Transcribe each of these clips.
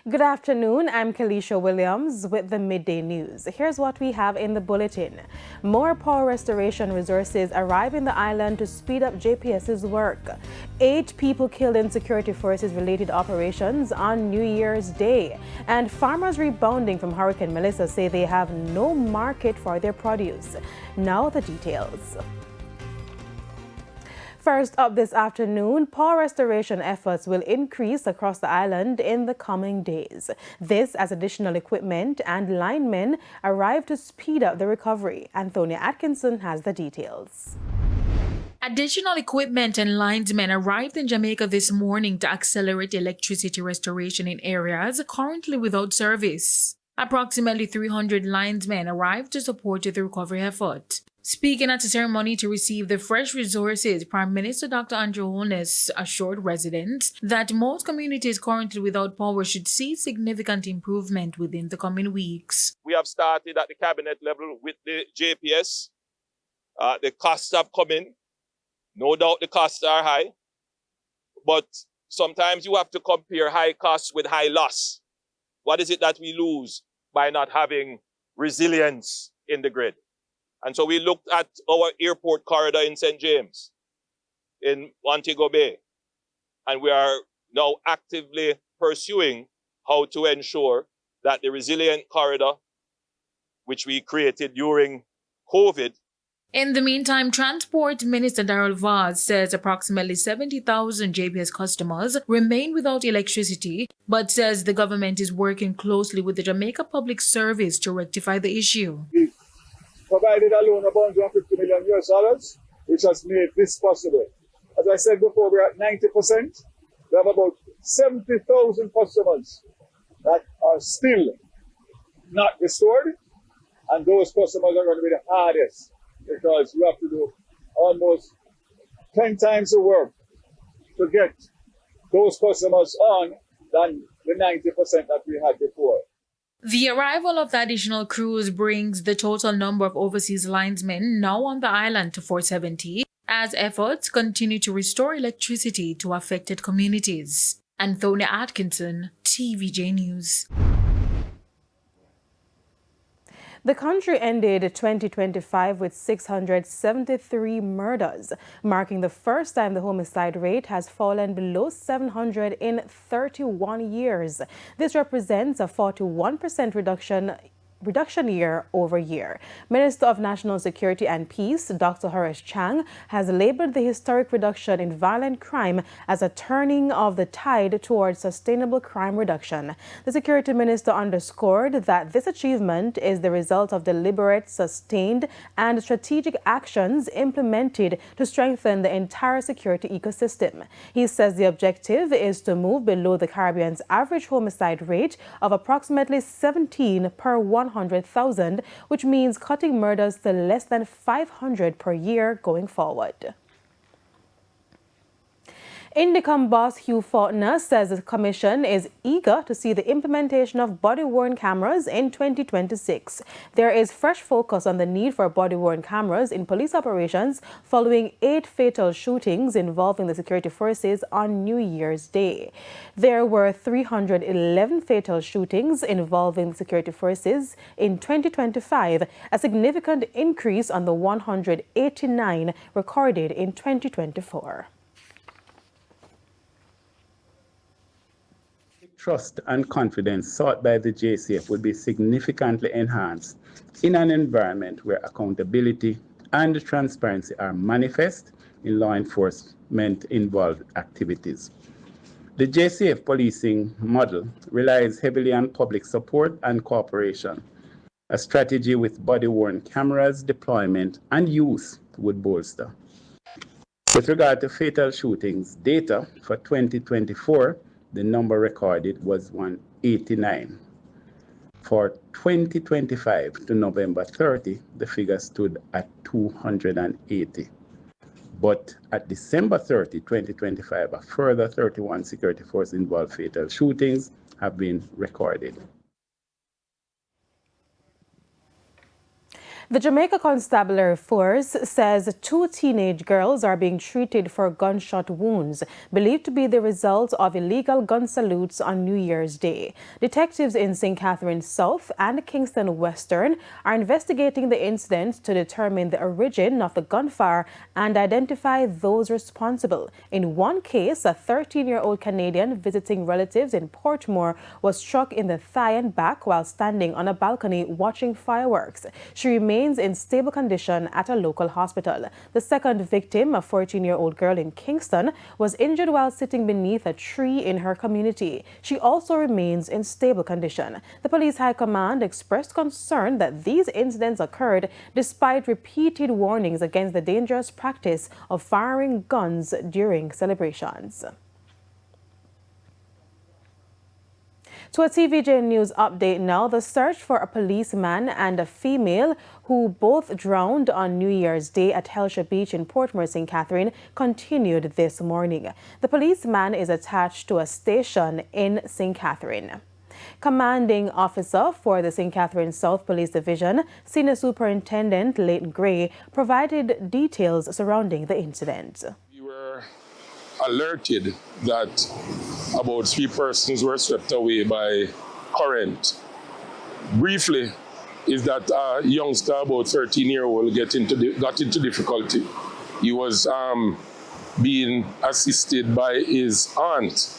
Good afternoon. I'm Kalisha Williams with the Midday News. Here's what we have in the bulletin. More power restoration resources arrive in the island to speed up JPS's work. 8 people killed in security forces related operations on New Year's Day. And farmers rebounding from Hurricane Melissa say they have no market for their produce. Now the details. First up this afternoon, power restoration efforts will increase across the island in the coming days. This as additional equipment and linemen arrive to speed up the recovery. Anthony Atkinson has the details. Additional equipment and linesmen arrived in Jamaica this morning to accelerate electricity restoration in areas currently without service. Approximately 300 linesmen arrived to support the recovery effort. Speaking at a ceremony to receive the fresh resources, Prime Minister Dr. Andrew Holness assured residents that most communities currently without power should see significant improvement within the coming weeks. We have started at the cabinet level with the JPS. The costs have come in. No doubt the costs are high, but sometimes you have to compare high costs with high loss. What is it that we lose by not having resilience in the grid? And so we looked at our airport corridor in St. James, in Montego Bay, and we are now actively pursuing how to ensure that the resilient corridor, which we created during COVID. In the meantime, Transport Minister Darrell Vaz says approximately 70,000 JPS customers remain without electricity, but says the government is working closely with the Jamaica Public Service to rectify the issue. We provided a loan of $150 million, which has made this possible. As I said before, we're at 90%. We have about 70,000 customers that are still not restored, and those customers are going to be the hardest, because we have to do almost 10 times the work to get those customers on than the 90% that we had before. The arrival of the additional crews brings the total number of overseas linesmen now on the island to 470 as efforts continue to restore electricity to affected communities. Anthony Atkinson, TVJ News. The country ended 2025 with 673 murders, marking the first time the homicide rate has fallen below 700 in 31 years. This represents a 41% reduction year over year. Minister of National Security and Peace, Dr. Horace Chang, has labeled the historic reduction in violent crime as a turning of the tide towards sustainable crime reduction. The Security Minister underscored that this achievement is the result of deliberate, sustained, and strategic actions implemented to strengthen the entire security ecosystem. He says the objective is to move below the Caribbean's average homicide rate of approximately 17 per 100,000, which means cutting murders to less than 500 per year going forward. Indicom boss Hugh Faulkner says the Commission is eager to see the implementation of body-worn cameras in 2026. There is fresh focus on the need for body-worn cameras in police operations following 8 fatal shootings involving the security forces on New Year's Day. There were 311 fatal shootings involving the security forces in 2025, a significant increase on the 189 recorded in 2024. Trust and confidence sought by the JCF will be significantly enhanced in an environment where accountability and transparency are manifest in law enforcement involved activities. The JCF policing model relies heavily on public support and cooperation. A strategy with body-worn cameras deployment and use would bolster. With regard to fatal shootings data for 2024, the number recorded was 189. For 2025 to November 30, the figure stood at 280. But at December 30, 2025, a further 31 security force involved fatal shootings have been recorded. The Jamaica Constabulary Force says 2 teenage girls are being treated for gunshot wounds, believed to be the result of illegal gun salutes on New Year's Day. Detectives in St. Catharines South and Kingston Western are investigating the incident to determine the origin of the gunfire and identify those responsible. In one case, a 13-year-old Canadian visiting relatives in Portmore was struck in the thigh and back while standing on a balcony watching fireworks. She remains in stable condition at a local hospital. The second victim, a 14-year-old girl in Kingston, was injured while sitting beneath a tree in her community. She also remains in stable condition. The police high command expressed concern that these incidents occurred despite repeated warnings against the dangerous practice of firing guns during celebrations. To a TVJ News update now, the search for a policeman and a female who both drowned on New Year's Day at Helsha Beach in Portmore, St. Catherine, continued this morning. The policeman is attached to a station in St. Catherine. Commanding officer for the St. Catharines South Police Division, Senior Superintendent Leighton Gray, provided details surrounding the incident. We were alerted that about 3 persons were swept away by current. Briefly, is that a youngster, about 13-year-old, got into difficulty. He was being assisted by his aunt.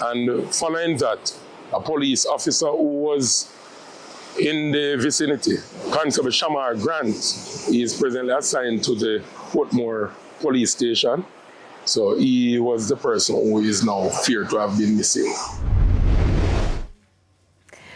And following that, a police officer who was in the vicinity, Constable Shamar Grant, is presently assigned to the Portmore police station. So he was the person who is now feared to have been missing.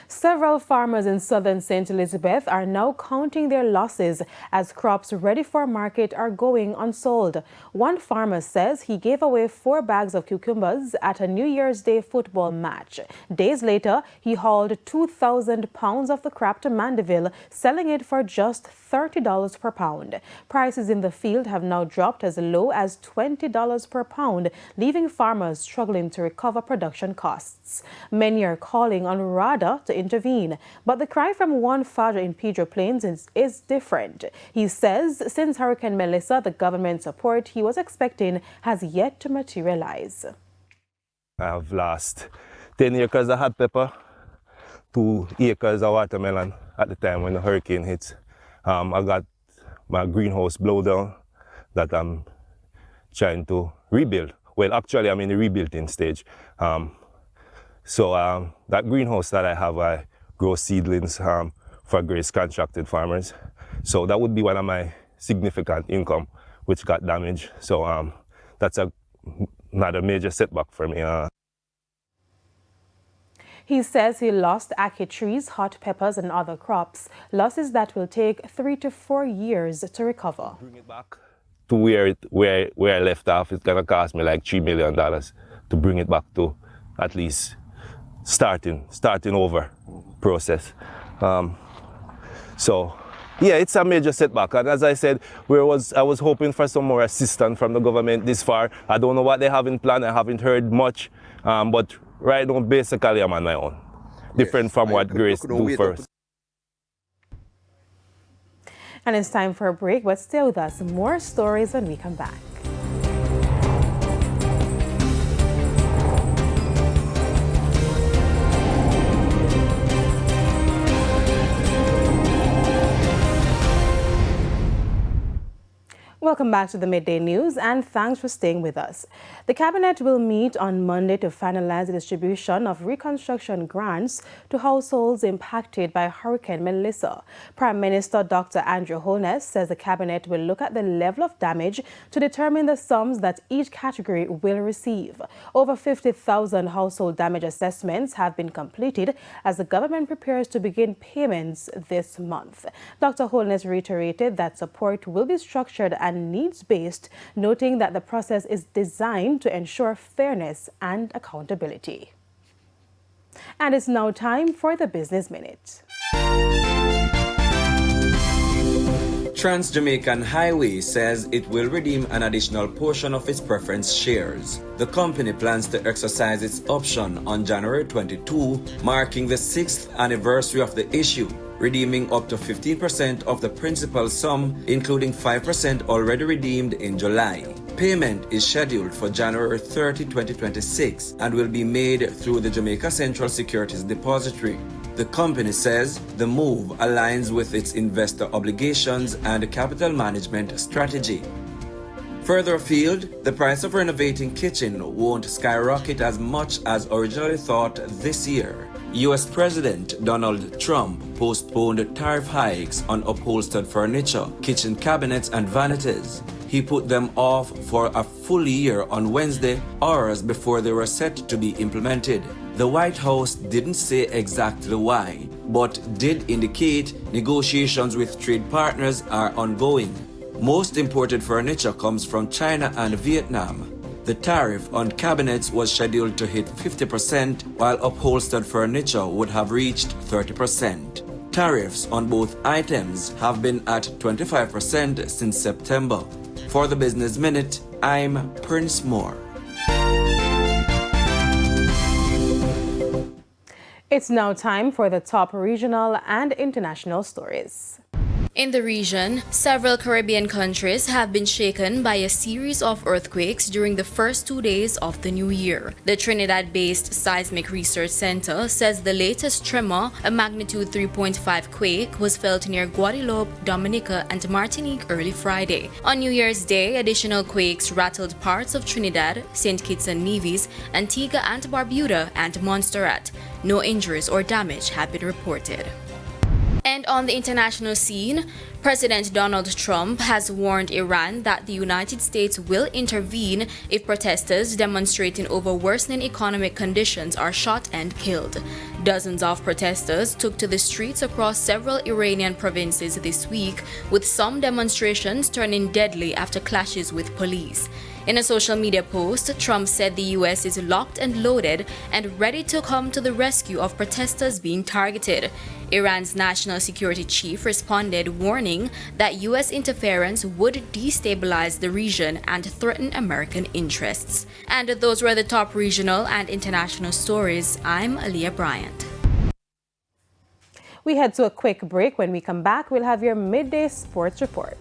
Several farmers in southern St. Elizabeth are now counting their losses as crops ready for market are going unsold. One farmer says he gave away 4 bags of cucumbers at a New Year's Day football match. Days later, he hauled 2,000 pounds of the crop to Mandeville, selling it for just $30 per pound. Prices in the field have now dropped as low as $20 per pound, leaving farmers struggling to recover production costs. Many are calling on RADA to intervene, but the cry from one father in Pedro Plains is different. He says since Hurricane Melissa, the government support he was expecting has yet to materialize. I've lost 10 acres of hot pepper, 2 acres of watermelon at the time when the hurricane hit. I got my greenhouse blown down that I'm trying to rebuild. Well, actually, I'm in the rebuilding stage. So that greenhouse that I have, I grow seedlings for grace contracted farmers. So that would be one of my significant income, which got damaged. So that's not a major setback for me. He says he lost ackee trees, hot peppers and other crops, losses that will take 3 to 4 years to recover. Bring it back to where I left off. It's going to cost me like $3 million to bring it back to at least starting over process. So yeah, it's a major setback. And as I said, I was hoping for some more assistance from the government this far. I don't know what they have in plan. I haven't heard much. But right now, basically, I'm on my own. Different from what Grace do first. And it's time for a break, but stay with us. More stories when we come back. Welcome back to the Midday News, and thanks for staying with us. The Cabinet will meet on Monday to finalize the distribution of reconstruction grants to households impacted by Hurricane Melissa. Prime Minister Dr. Andrew Holness says the Cabinet will look at the level of damage to determine the sums that each category will receive. Over 50,000 household damage assessments have been completed as the government prepares to begin payments this month. Dr. Holness reiterated that support will be structured and needs-based, noting that the process is designed to ensure fairness and accountability. And it's now time for the Business Minute. Trans-Jamaican Highway says it will redeem an additional portion of its preference shares. The company plans to exercise its option on January 22, marking the 6th anniversary of the issue, redeeming up to 15% of the principal sum, including 5% already redeemed in July. Payment is scheduled for January 30, 2026 and will be made through the Jamaica Central Securities Depository. The company says the move aligns with its investor obligations and capital management strategy. Further afield, the price of renovating kitchen won't skyrocket as much as originally thought this year. US President Donald Trump postponed tariff hikes on upholstered furniture, kitchen cabinets, and vanities. He put them off for a full year on Wednesday, hours before they were set to be implemented. The White House didn't say exactly why, but did indicate negotiations with trade partners are ongoing. Most imported furniture comes from China and Vietnam. The tariff on cabinets was scheduled to hit 50%, while upholstered furniture would have reached 30%. Tariffs on both items have been at 25% since September. For the Business Minute, I'm Prince Moore. It's now time for the top regional and international stories. In the region, several Caribbean countries have been shaken by a series of earthquakes during the first 2 days of the new year. The Trinidad-based Seismic Research Center says the latest tremor, a magnitude 3.5 quake, was felt near Guadeloupe, Dominica, and Martinique early Friday. On New Year's Day, additional quakes rattled parts of Trinidad, St. Kitts and Nevis, Antigua and Barbuda, and Montserrat. No injuries or damage have been reported. And on the international scene, President Donald Trump has warned Iran that the United States will intervene if protesters demonstrating over worsening economic conditions are shot and killed. Dozens of protesters took to the streets across several Iranian provinces this week, with some demonstrations turning deadly after clashes with police. In a social media post, Trump said the U.S. is locked and loaded and ready to come to the rescue of protesters being targeted. Iran's national security chief responded, warning that U.S. interference would destabilize the region and threaten American interests. And those were the top regional and international stories. I'm Aaliyah Bryant. We head to a quick break. When we come back, we'll have your midday sports report.